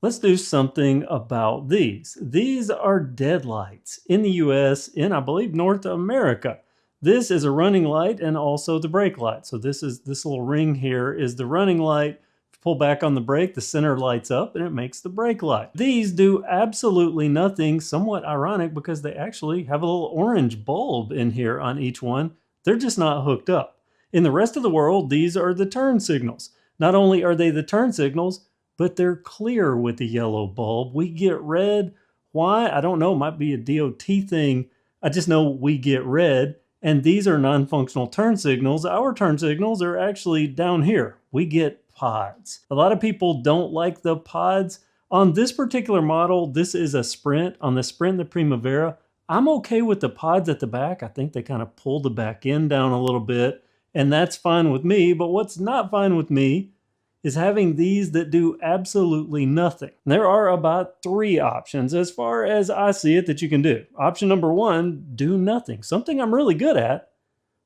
Let's do something about these. These are dead lights in the US, in I believe North America. This is a running light and also the brake light. So this little ring here is the running light. If you pull back on the brake, the center lights up and it makes the brake light. These do absolutely nothing, somewhat ironic because they actually have a little orange bulb in here on each one. They're just not hooked up. In the rest of the world, these are the turn signals. Not only are they the turn signals, but they're clear with the yellow bulb. We get red. Why? I don't know. Might be a DOT thing. I just know we get red, and these are non-functional turn signals. Our turn signals are actually down here. We get pods. A lot of people don't like the pods. On this particular model, this is a Sprint. On the Sprint and the Primavera, I'm okay with the pods at the back. I think they kind of pull the back end down a little bit, and that's fine with me. But what's not fine with me is having these that do absolutely nothing. There are about 3 options as far as I see it that you can do. Option number 1, do nothing. Something I'm really good at,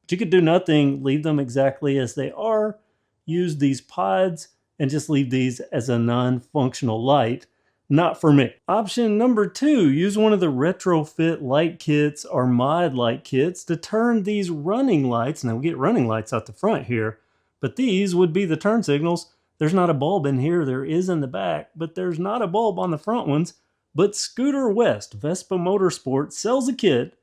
but you could do nothing, leave them exactly as they are, use these pods, and just leave these as a non-functional light. Not for me. Option number 2, use one of the retrofit light kits or mod light kits to turn these running lights. Now we get running lights out the front here, but these would be the turn signals. There's not a bulb in here. There is in the back, but there's not a bulb on the front ones. But scooterwest, Vespa Motorsport, sells a kit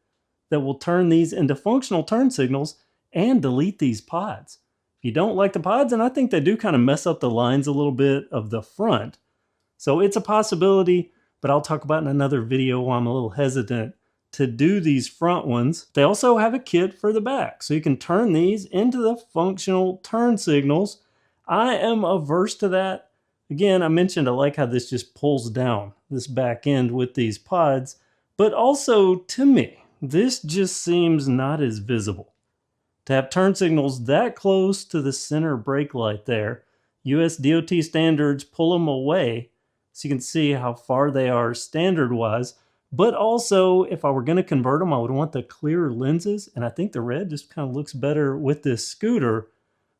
that will turn these into functional turn signals and delete these pods. If you don't like the pods, and I think they do kind of mess up the lines a little bit of the front. So it's a possibility, but I'll talk about in another video why I'm a little hesitant to do these front ones. They also have a kit for the back, so you can turn these into the functional turn signals. I am averse to that. Again, I mentioned I like how this just pulls down this back end with these pods, but also to me, this just seems not as visible. To have turn signals that close to the center brake light there, US DOT standards pull them away so you can see how far they are standard-wise. But also, if I were going to convert them, I would want the clear lenses, and I think the red just kind of looks better with this scooter.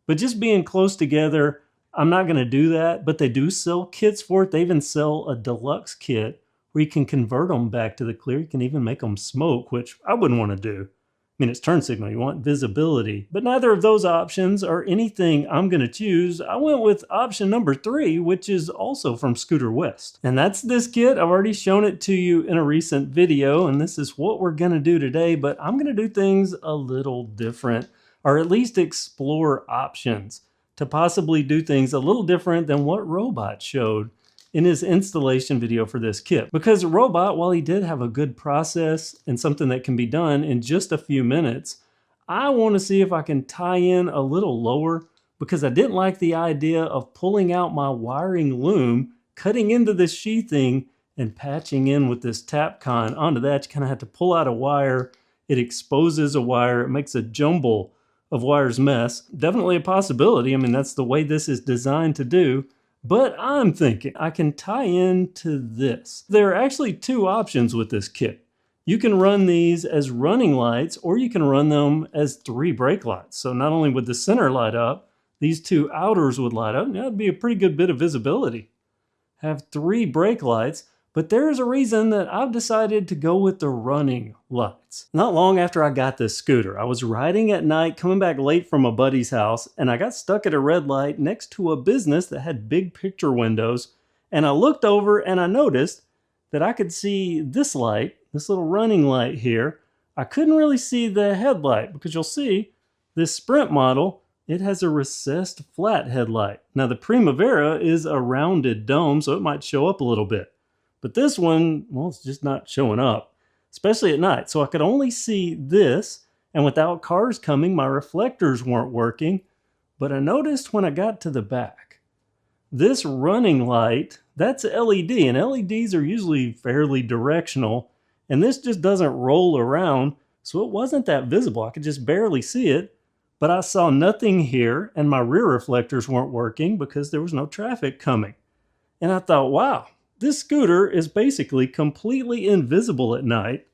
But just being close together, I'm not going to do that, but they do sell kits for it. They even sell a deluxe kit where you can convert them back to the clear. You can even make them smoke, which I wouldn't want to do. I mean, it's turn signal. You want visibility. But neither of those options are anything I'm going to choose. I went with option number 3, which is also from scooterwest. And that's this kit. I've already shown it to you in a recent video, and this is what we're going to do today. But I'm going to do things a little different, or at least explore options to possibly do things a little different than what Robot showed in his installation video for this kit. Because Robot, while he did have a good process and something that can be done in just a few minutes, I want to see if I can tie in a little lower, because I didn't like the idea of pulling out my wiring loom, cutting into this sheathing, and patching in with this Tapcon onto that. You kind of have to pull out a wire. It exposes a wire. It makes a jumble of wires mess. Definitely a possibility. I mean, that's the way this is designed to do. But I'm thinking I can tie into this. There are actually 2 options with this kit. You can run these as running lights, or you can run them as 3 brake lights. So not only would the center light up, these 2 outers would light up. That'd be a pretty good bit of visibility. Have 3 brake lights. But there's a reason that I've decided to go with the running lights. Not long after I got this scooter, I was riding at night, coming back late from a buddy's house, and I got stuck at a red light next to a business that had big picture windows. And I looked over and I noticed that I could see this light, this little running light here. I couldn't really see the headlight because you'll see this Sprint model, it has a recessed flat headlight. Now the Primavera is a rounded dome, so it might show up a little bit. But this one, well, it's just not showing up, especially at night. So I could only see this, and without cars coming, my reflectors weren't working. But I noticed when I got to the back, this running light, that's LED, and LEDs are usually fairly directional, and this just doesn't roll around, so it wasn't that visible. I could just barely see it, but I saw nothing here, and my rear reflectors weren't working because there was no traffic coming. And I thought, wow. This scooter is basically completely invisible at night,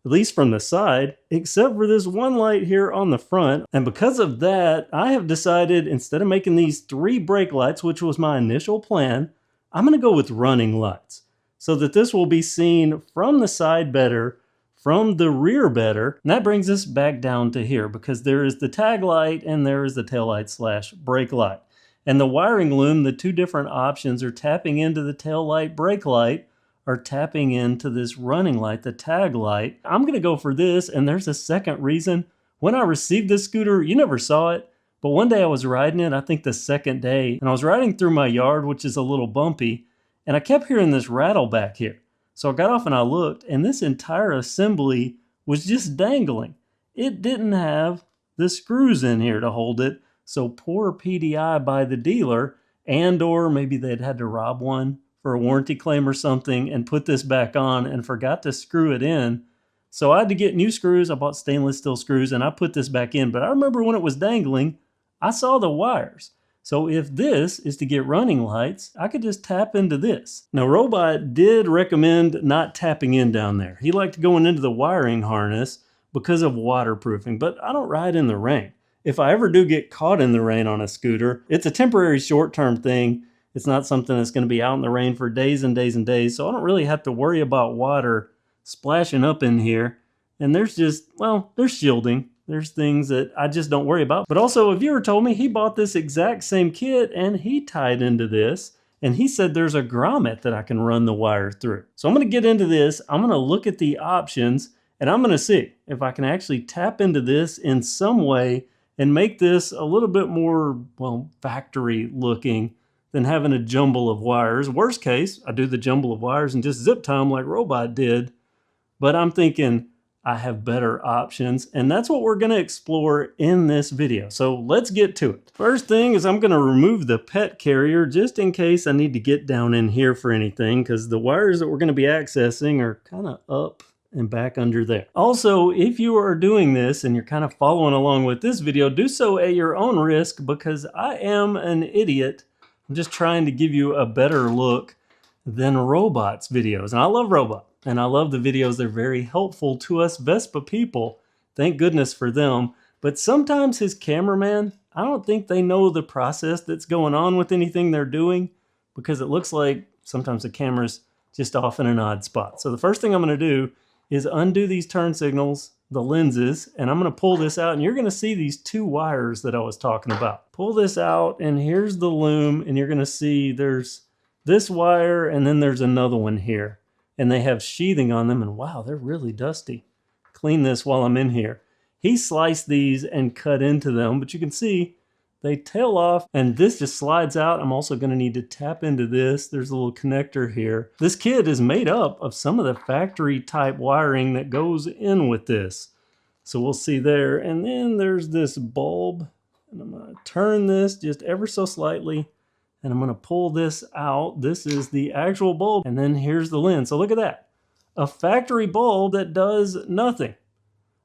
at least from the side, except for this one light here on the front. And because of that, I have decided, instead of making these 3 brake lights, which was my initial plan, I'm going to go with running lights so that this will be seen from the side better, from the rear better. And that brings us back down to here because there is the tag light and there is the tail light slash brake light. And the wiring loom, the two different options are tapping into the tail light, brake light, or tapping into this running light, the tag light. I'm going to go for this, and there's a second reason. When I received this scooter, you never saw it, but one day I was riding it, I think the second day, and I was riding through my yard, which is a little bumpy, and I kept hearing this rattle back here. So I got off and I looked, and this entire assembly was just dangling. It didn't have the screws in here to hold it, so poor PDI by the dealer, and or maybe they'd had to rob one for a warranty claim or something and put this back on and forgot to screw it in. So I had to get new screws. I bought stainless steel screws and I put this back in. But I remember when it was dangling, I saw the wires. So if this is to get running lights, I could just tap into this. Now, Robot did recommend not tapping in down there. He liked going into the wiring harness because of waterproofing, but I don't ride in the rain. If I ever do get caught in the rain on a scooter, it's a temporary short-term thing. It's not something that's going to be out in the rain for days and days and days, so I don't really have to worry about water splashing up in here. And there's just, well, there's shielding. There's things that I just don't worry about. But also, a viewer told me he bought this exact same kit and he tied into this, and he said there's a grommet that I can run the wire through. So I'm going to get into this. I'm going to look at the options, and I'm going to see if I can actually tap into this in some way and make this a little bit more, well, factory looking than having a jumble of wires. Worst case, I do the jumble of wires and just zip tie them like Robot did. But I'm thinking I have better options, and that's what we're going to explore in this video. So let's get to it. First thing is I'm going to remove the pet carrier just in case I need to get down in here for anything, because the wires that we're going to be accessing are kind of up and back under there. Also, if you are doing this and you're kind of following along with this video, do so at your own risk, because I am an idiot. I'm just trying to give you a better look than Robot's videos. And I love Robot, and I love the videos. They're very helpful to us Vespa people. Thank goodness for them. But sometimes his cameraman, I don't think they know the process that's going on with anything they're doing, because it looks like sometimes the camera's just off in an odd spot. So the first thing I'm going to do is undo these turn signals, the lenses, and I'm going to pull this out, and you're going to see these two wires that I was talking about. Pull this out, and here's the loom, and you're going to see there's this wire, and then there's another one here, and they have sheathing on them, and wow, they're really dusty. Clean this while I'm in here. He sliced these and cut into them, but you can see they tail off, and this just slides out. I'm also going to need to tap into this. There's a little connector here. This kit is made up of some of the factory type wiring that goes in with this. So we'll see there. And then there's this bulb, and I'm going to turn this just ever so slightly, and I'm going to pull this out. This is the actual bulb, and then here's the lens. So look at that. A factory bulb that does nothing.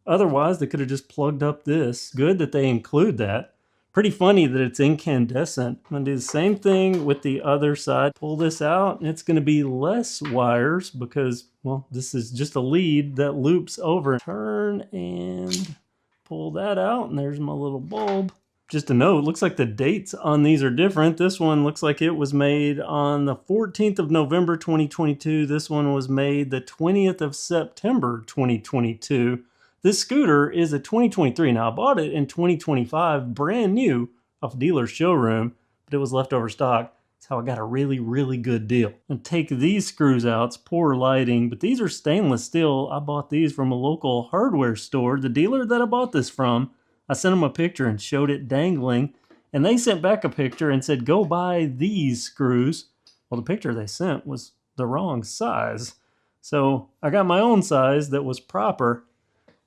Otherwise, they could have just plugged up this. Good that they include that. Pretty funny that it's incandescent. I'm going to do the same thing with the other side. Pull this out, and it's going to be less wires because, well, this is just a lead that loops over. Turn and pull that out, and there's my little bulb. Just a note, looks like the dates on these are different. This one looks like it was made on the 14th of November 2022. This one was made the 20th of September 2022. This scooter is a 2023. Now, I bought it in 2025, brand new off a dealer's showroom, but it was leftover stock. That's how I got a really, really good deal. And take these screws out. It's poor lighting, but these are stainless steel. I bought these from a local hardware store. The dealer that I bought this from, I sent them a picture and showed it dangling, and they sent back a picture and said, go buy these screws. Well, the picture they sent was the wrong size. So I got my own size that was proper.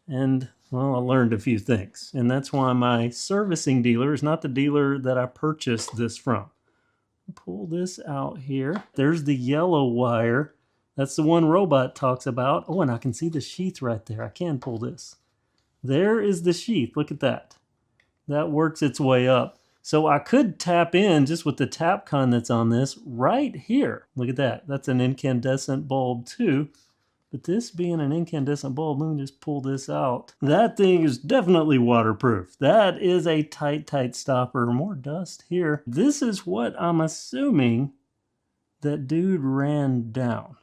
And, well, I learned a few things. And that's why my servicing dealer is not the dealer that I purchased this from. Pull this out here. There's the yellow wire. That's the one Robot talks about. Oh, and I can see the sheath right there. I can pull this. There is the sheath. Look at that. That works its way up. So I could tap in just with the tap con that's on this right here. Look at that. That's an incandescent bulb too. But this being an incandescent bulb, let me just pull this out. That thing is definitely waterproof. That is a tight, tight stopper. More dust here. This is what I'm assuming that dude ran down.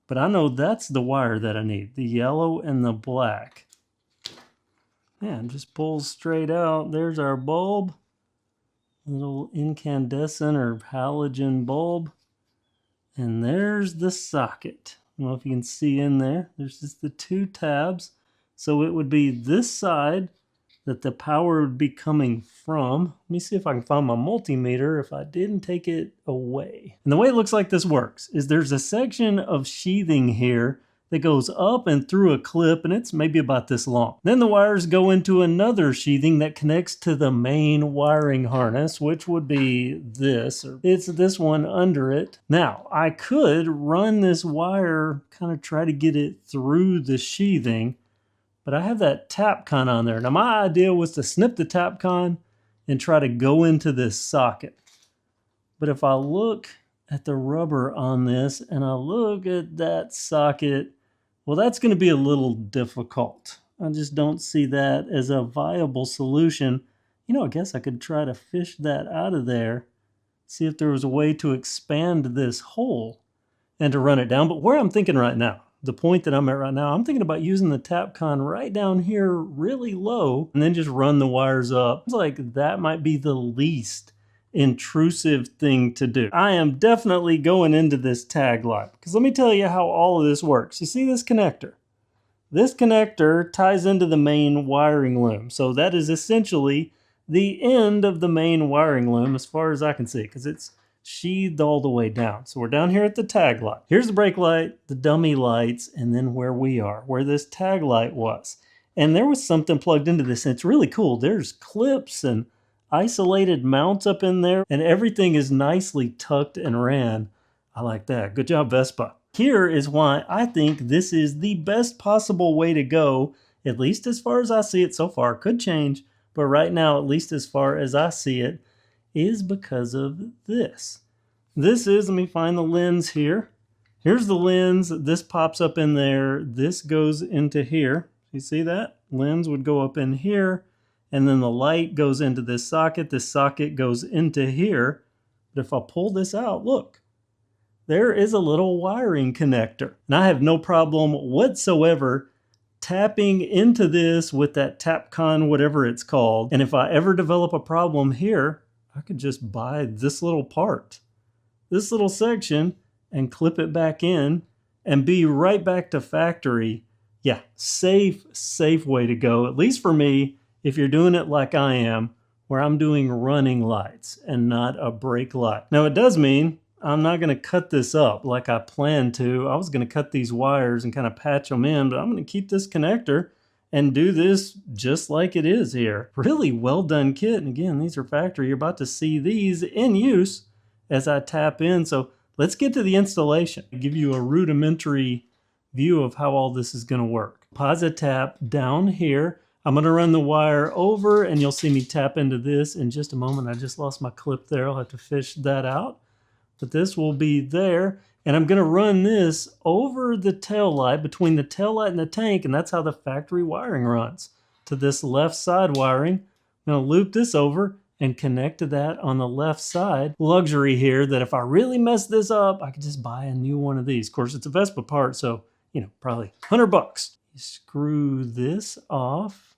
But I know that's the wire that I need, the yellow and the black. Yeah, and just pulls straight out. There's our bulb. Little incandescent or halogen bulb. And there's the socket. I don't know if you can see in there. There's just the two tabs. So it would be this side that the power would be coming from. Let me see if I can find my multimeter if I didn't take it away. And the way it looks like this works is there's a section of sheathing here that goes up and through a clip, and it's maybe about this long. Then the wires go into another sheathing that connects to the main wiring harness, which would be this, or it's this one under it. Now, I could run this wire, kind of try to get it through the sheathing, but I have that Tapcon on there. Now, my idea was to snip the Tapcon and try to go into this socket. But if I look at the rubber on this and I look at that socket, well, that's going to be a little difficult. I just don't see that as a viable solution. You know, I guess I could try to fish that out of there, see if there was a way to expand this hole and to run it down. But where I'm thinking right now, the point that I'm at right now, I'm thinking about using the Tapcon right down here really low and then just run the wires up. It's like that might be the least intrusive thing to do. I am definitely going into this tag light because let me tell you how all of this works. You see this connector? This connector ties into the main wiring loom. So that is essentially the end of the main wiring loom as far as I can see because it's sheathed all the way down. So we're down here at the tag light. Here's the brake light, the dummy lights, and then where we are, where this tag light was. And there was something plugged into this, and it's really cool. There's clips and isolated mounts up in there, and everything is nicely tucked and ran. I like that. Good job, Vespa. Here is why I think this is the best possible way to go, at least as far as I see it so far. Could change, but right now, at least as far as I see it, is because of this. This is, let me find the lens here. Here's the lens. This pops up in there. This goes into here. You see that? Lens would go up in here. And then the light goes into this socket. This socket goes into here. But if I pull this out, look, there is a little wiring connector. And I have no problem whatsoever tapping into this with that Tapcon, whatever it's called. And if I ever develop a problem here, I could just buy this little part, this little section, and clip it back in and be right back to factory. Yeah, safe way to go, at least for me, if you're doing it like I am, where I'm doing running lights and not a brake light. Now, it does mean I'm not going to cut this up like I planned to. I was going to cut these wires and kind of patch them in, but I'm going to keep this connector and do this just like it is here. Really well done kit. And again, these are factory. You're about to see these in use as I tap in. So let's get to the installation. I'll give you a rudimentary view of how all this is going to work. Pause tap down here. I'm going to run the wire over and you'll see me tap into this in just a moment. I just lost my clip there. I'll have to fish that out. But this will be there. And I'm going to run this over the tail light, between the tail light and the tank, and that's how the factory wiring runs. To this left side wiring, I'm going to loop this over and connect to that on the left side. Luxury here that if I really mess this up, I could just buy a new one of these. Of course, it's a Vespa part, so, you know, probably $100. You screw this off.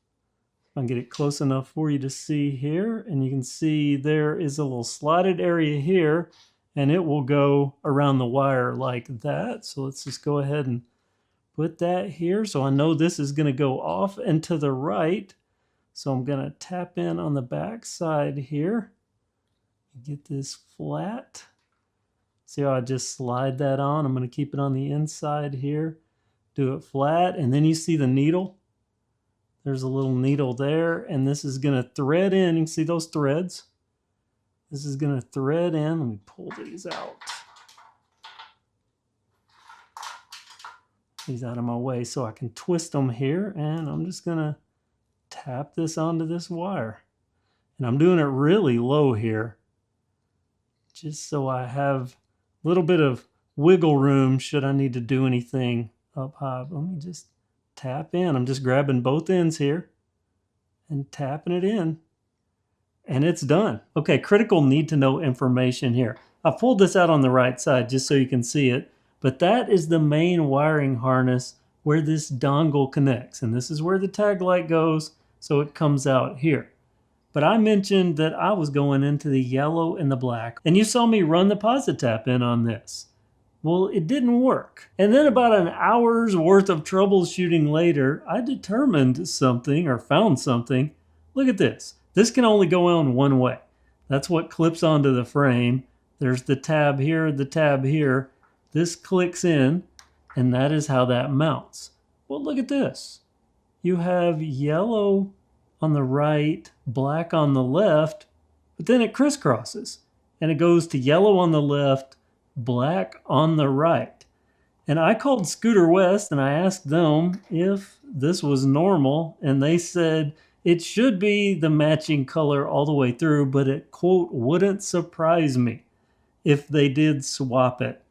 I can get it close enough for you to see here, and you can see there is a little slotted area here, and it will go around the wire like that. So let's just go ahead and put that here. So I know this is going to go off and to the right. So I'm going to tap in on the back side here. Get this flat. See how I just slide that on? I'm going to keep it on the inside here. Do it flat. And then you see the needle. There's a little needle there. And this is going to thread in. You can see those threads. This is going to thread in. Let me pull these out. These out of my way so I can twist them here. And I'm just going to tap this onto this wire. And I'm doing it really low here, just so I have a little bit of wiggle room should I need to do anything up high. Let me just tap in. I'm just grabbing both ends here and tapping it in. And it's done. Okay, critical need to know information here. I pulled this out on the right side just so you can see it, but that is the main wiring harness where this dongle connects, and this is where the tag light goes, so it comes out here. But I mentioned that I was going into the yellow and the black, and you saw me run the Positap in on this. Well, it didn't work. And then about an hour's worth of troubleshooting later, I determined something, or found something. Look at this. This can only go on one way. That's what clips onto the frame. There's the tab here, the tab here. This clicks in, and that is how that mounts. Well, look at this. You have yellow on the right, black on the left, but then it crisscrosses, and it goes to yellow on the left, black on the right. And I called Scooter West and I asked them if this was normal, and they said it should be the matching color all the way through, but it, quote, wouldn't surprise me if they did swap it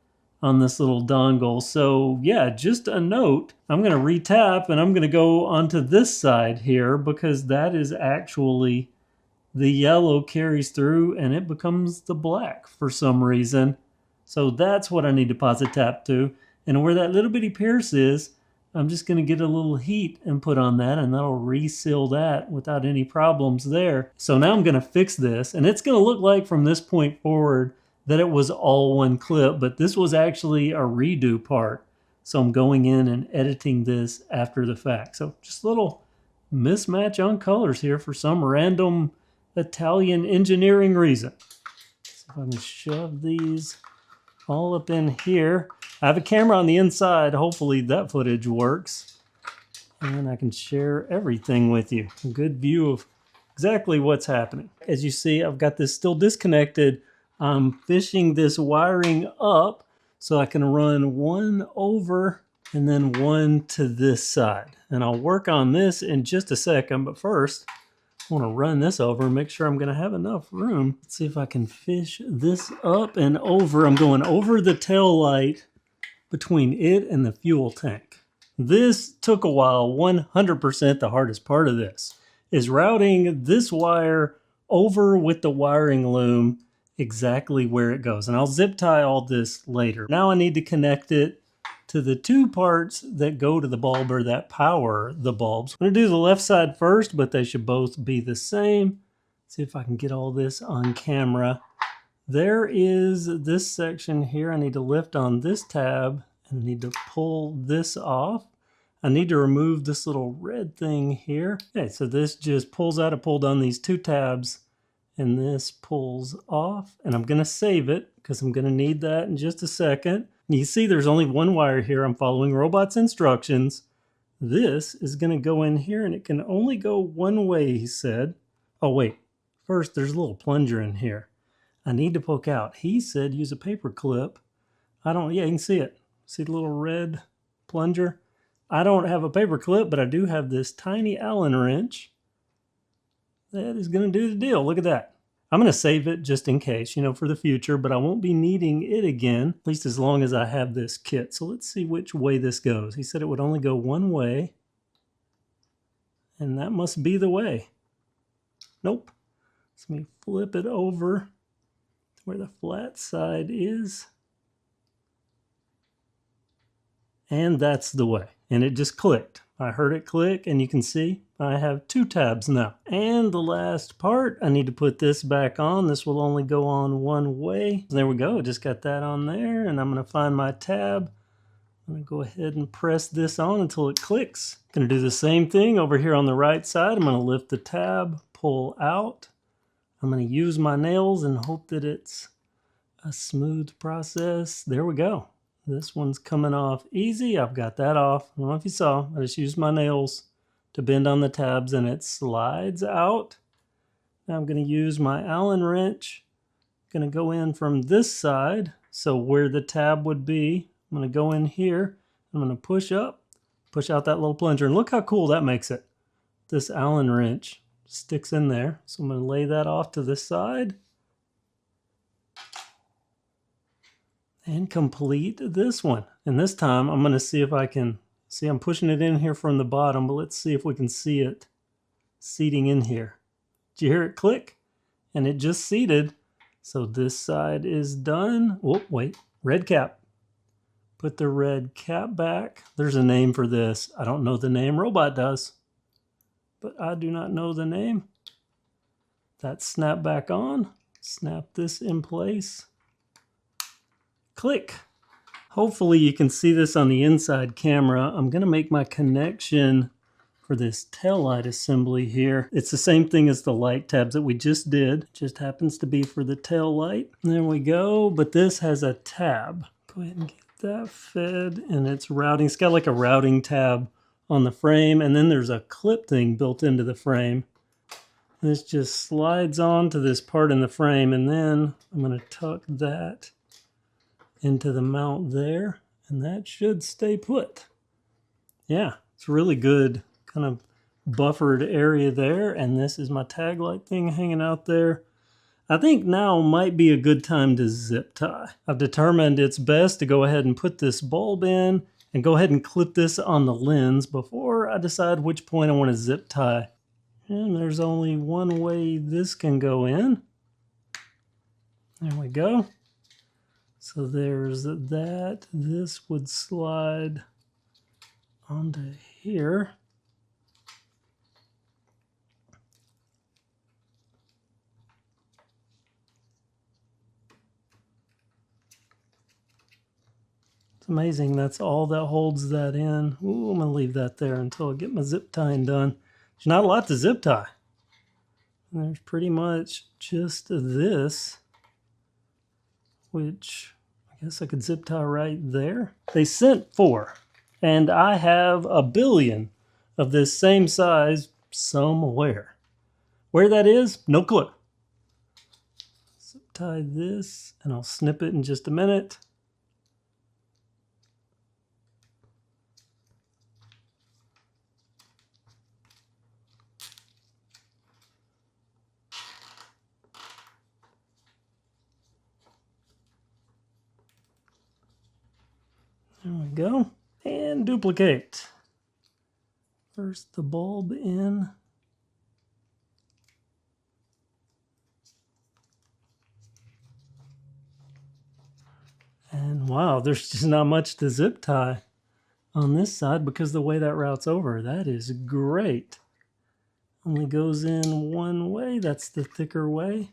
on this little dongle. So yeah, just a note, I'm going to retap and I'm going to go onto this side here, because that is actually the yellow carries through and it becomes the black for some reason. So that's what I need to Positap to. And where that little bitty pierce is, I'm just going to get a little heat and put on that, and that'll reseal that without any problems there. So now I'm going to fix this, and it's going to look like from this point forward that it was all one clip, but this was actually a redo part. So I'm going in and editing this after the fact. So just a little mismatch on colors here for some random Italian engineering reason. So if I can shove these all up in here. I have a camera on the inside. Hopefully that footage works. And I can share everything with you. A good view of exactly what's happening. As you see, I've got this still disconnected. I'm fishing this wiring up so I can run one over and then one to this side. And I'll work on this in just a second, but first I want to run this over and make sure I'm going to have enough room. Let's see if I can fish this up and over. I'm going over the tail light between it and the fuel tank. This took a while. 100% the hardest part of this is routing this wire over with the wiring loom exactly where it goes. And I'll zip tie all this later. Now I need to connect it to the two parts that go to the bulb, or that power the bulbs. I'm going to do the left side first, but they should both be the same. See if I can get all this on camera. There is this section here. I need to lift on this tab and I need to pull this off. I need to remove this little red thing here. Okay, so this just pulls out. I pulled on these two tabs and this pulls off, and I'm going to save it because I'm going to need that in just a second. You see there's only one wire here. I'm following robot's instructions. This is going to go in here, and it can only go one way, he said. Oh, wait. First, there's a little plunger in here. I need to poke out. He said use a paper clip. Yeah, you can see it. See the little red plunger? I don't have a paper clip, but I do have this tiny Allen wrench. That is going to do the deal. Look at that. I'm going to save it just in case, for the future, but I won't be needing it again, at least as long as I have this kit. So let's see which way this goes. He said it would only go one way, and that must be the way. Nope. Let me flip it over to where the flat side is. And that's the way. And it just clicked. I heard it click, and you can see I have two tabs now. And the last part, I need to put this back on. This will only go on one way. There we go. I just got that on there, and I'm going to find my tab. I'm going to go ahead and press this on until it clicks. I'm going to do the same thing over here on the right side. I'm going to lift the tab, pull out. I'm going to use my nails and hope that it's a smooth process. There we go. This one's coming off easy. I've got that off. I don't know if you saw. I just used my nails to bend on the tabs and it slides out. Now I'm going to use my Allen wrench. I'm going to go in from this side. So where the tab would be, I'm going to go in here. I'm going to push up, push out that little plunger. And look how cool that makes it. This Allen wrench sticks in there. So I'm going to lay that off to the side. And complete this one. And this time I'm going to see if I can see. I'm pushing it in here from the bottom, but let's see if we can see it seating in here. Did you hear it click? And it just seated. So this side is done. Oh, wait, red cap. Put the red cap back. There's a name for this. I don't know the name. Robot does, but I do not know the name. That snap back on. Snap this in place. Click. Hopefully you can see this on the inside camera. I'm going to make my connection for this tail light assembly here. It's the same thing as the light tabs that we just did. It just happens to be for the tail light. There we go. But this has a tab. Go ahead and get that fed, and it's routing. It's got like a routing tab on the frame, and then there's a clip thing built into the frame. This just slides on to this part in the frame, and then I'm going to tuck that into the mount there, and that should stay put. Yeah, it's really good kind of buffered area there, and this is my tag light thing hanging out there. I think now might be a good time to zip tie. I've determined it's best to go ahead and put this bulb in and go ahead and clip this on the lens before I decide which point I want to zip tie. And there's only one way this can go in. There we go. So there's that. This would slide onto here. It's amazing that's all that holds that in. Ooh, I'm going to leave that there until I get my zip tying done. There's not a lot to zip tie. There's pretty much just this, which I guess I could zip tie right there. They sent 4, and I have a billion of this same size somewhere. Where that is, no clue. Zip tie this, and I'll snip it in just a minute. There we go. And duplicate. First the bulb in. And wow, there's just not much to zip tie on this side because the way that route's over. That is great. Only goes in one way. That's the thicker way.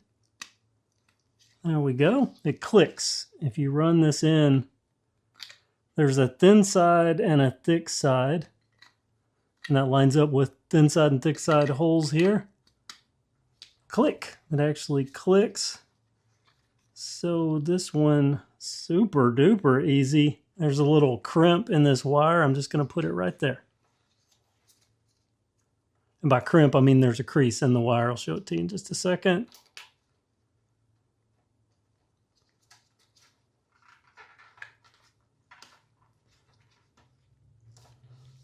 There we go. It clicks. If you run this in, there's a thin side and a thick side. And that lines up with thin side and thick side holes here. Click. It actually clicks. So this one, super duper easy. There's a little crimp in this wire. I'm just going to put it right there. And by crimp, I mean there's a crease in the wire. I'll show it to you in just a second.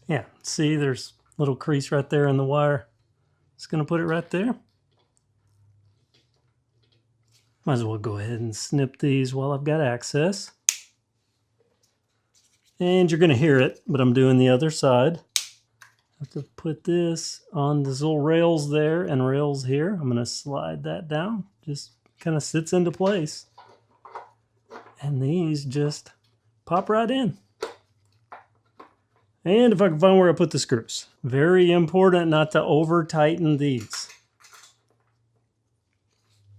Yeah, see there's a little crease right there in the wire. Just going to put it right there. Might as well go ahead and snip these while I've got access. And you're going to hear it, but I'm doing the other side. I have to put this on these little rails there and rails here. I'm going to slide that down. Just kind of sits into place. And these just pop right in. And if I can find where I put the screws. Very important not to over tighten these,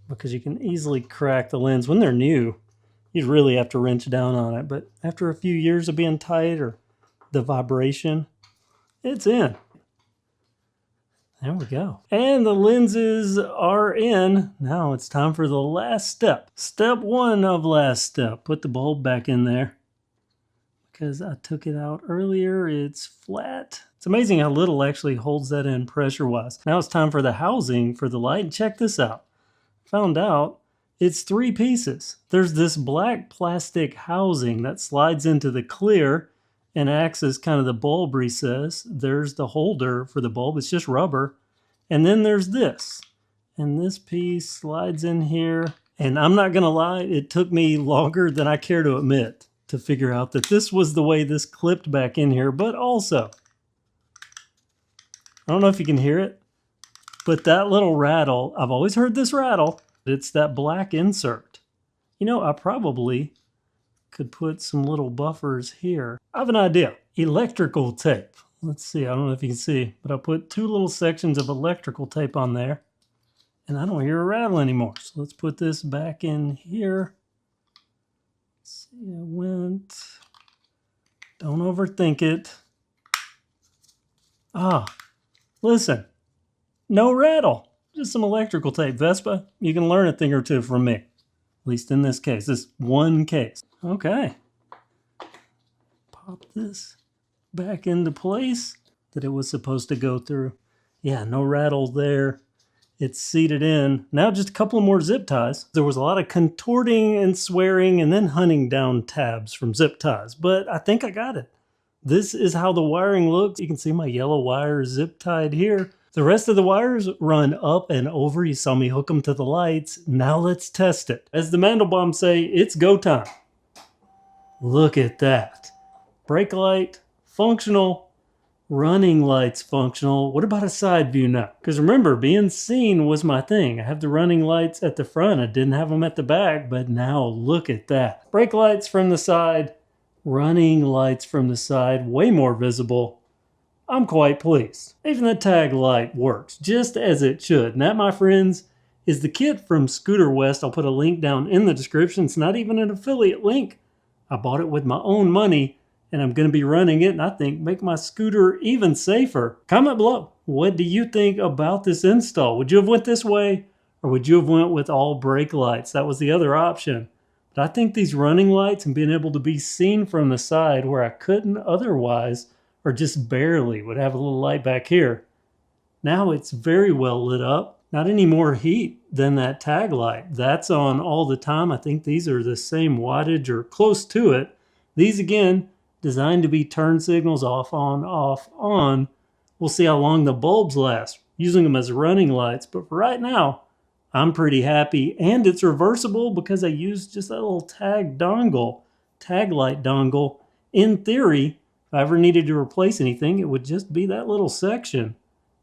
because you can easily crack the lens. When they're new, you'd really have to wrench down on it. But after a few years of being tight or the vibration, it's in. There we go. And the lenses are in. Now it's time for the last step. Step 1 of last step. Put the bulb back in there. Because I took it out earlier, it's flat. It's amazing how little actually holds that in pressure-wise. Now it's time for the housing for the light. And check this out. Found out it's 3 pieces. There's this black plastic housing that slides into the clear and acts as kind of the bulb recess. There's the holder for the bulb. It's just rubber. And then there's this. And this piece slides in here. And I'm not going to lie, it took me longer than I care to admit to figure out that this was the way this clipped back in here. But also, I don't know if you can hear it, but that little rattle, I've always heard this rattle, It's that black insert. You know, I probably could put some little buffers here. I have an idea. Electrical tape. Let's see, I don't know if you can see, but I put 2 little sections of electrical tape on there, and I don't hear a rattle anymore. So let's put this back in here. Let's see, I went. Don't overthink it. Ah, listen, no rattle. Just some electrical tape. Vespa, you can learn a thing or two from me. At least in this case, this one case. Okay. Pop this back into place that it was supposed to go through. Yeah, no rattle there. It's seated in. Now just a couple more zip ties. There was a lot of contorting and swearing and then hunting down tabs from zip ties, but I think I got it. This is how the wiring looks. You can see my yellow wire zip tied here. The rest of the wires run up and over. You saw me hook them to the lights. Now let's test it. As the Mandelbaums say, it's go time. Look at that. Brake light, functional. Running lights functional. What about a side view now? Because remember, being seen was my thing. I have the running lights at the front. I didn't have them at the back, but now look at that. Brake lights from the side, running lights from the side, way more visible. I'm quite pleased. Even the tag light works just as it should. And that, my friends, is the kit from scooterwest. I'll put a link down in the description. It's not even an affiliate link. I bought it with my own money, and I'm going to be running it, and I think make my scooter even safer. Comment below. What do you think about this install? Would you have went this way, or would you have went with all brake lights? That was the other option. But I think these running lights and being able to be seen from the side where I couldn't otherwise, or just barely, would have a little light back here. Now it's very well lit up. Not any more heat than that tag light. That's on all the time. I think these are the same wattage or close to it. These, again, designed to be turn signals, off, on, off, on. We'll see how long the bulbs last, using them as running lights. But for right now, I'm pretty happy. And it's reversible because I used just that little tag light dongle. In theory, if I ever needed to replace anything, it would just be that little section.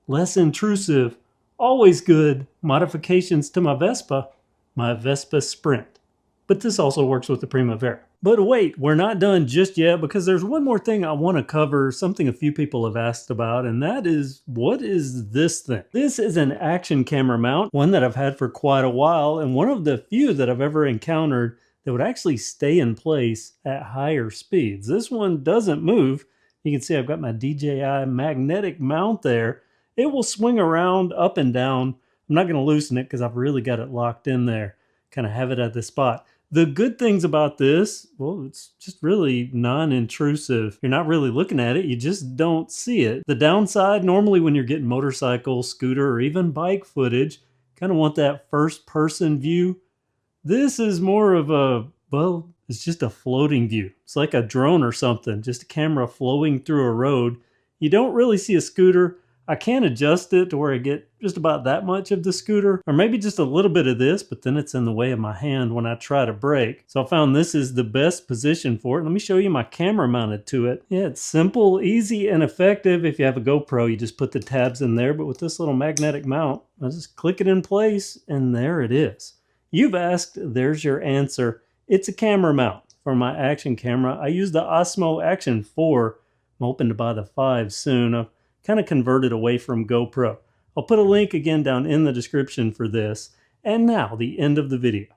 Less intrusive, always good. Modifications to my Vespa Sprint. But this also works with the Primavera. But wait, we're not done just yet, because there's one more thing I want to cover, something a few people have asked about, and that is, what is this thing? This is an action camera mount, one that I've had for quite a while, and one of the few that I've ever encountered that would actually stay in place at higher speeds. This one doesn't move. You can see I've got my DJI magnetic mount there. It will swing around up and down. I'm not going to loosen it because I've really got it locked in there. Kind of have it at the spot. The good things about this, well, it's just really non-intrusive. You're not really looking at it, you just don't see it. The downside, normally when you're getting motorcycle, scooter, or even bike footage, kind of want that first-person view. This is more of a, well, it's just a floating view. It's like a drone or something, just a camera flowing through a road. You don't really see a scooter. I can adjust it to where I get just about that much of the scooter, or maybe just a little bit of this, but then it's in the way of my hand when I try to brake. So I found this is the best position for it. Let me show you my camera mounted to it. Yeah, it's simple, easy, and effective. If you have a GoPro, you just put the tabs in there, but with this little magnetic mount, I just click it in place, and there it is. You've asked, there's your answer. It's a camera mount for my action camera. I use the Osmo Action 4. I'm hoping to buy the 5 soon. I've kind of converted away from GoPro. I'll put a link again down in the description for this. And now, the end of the video.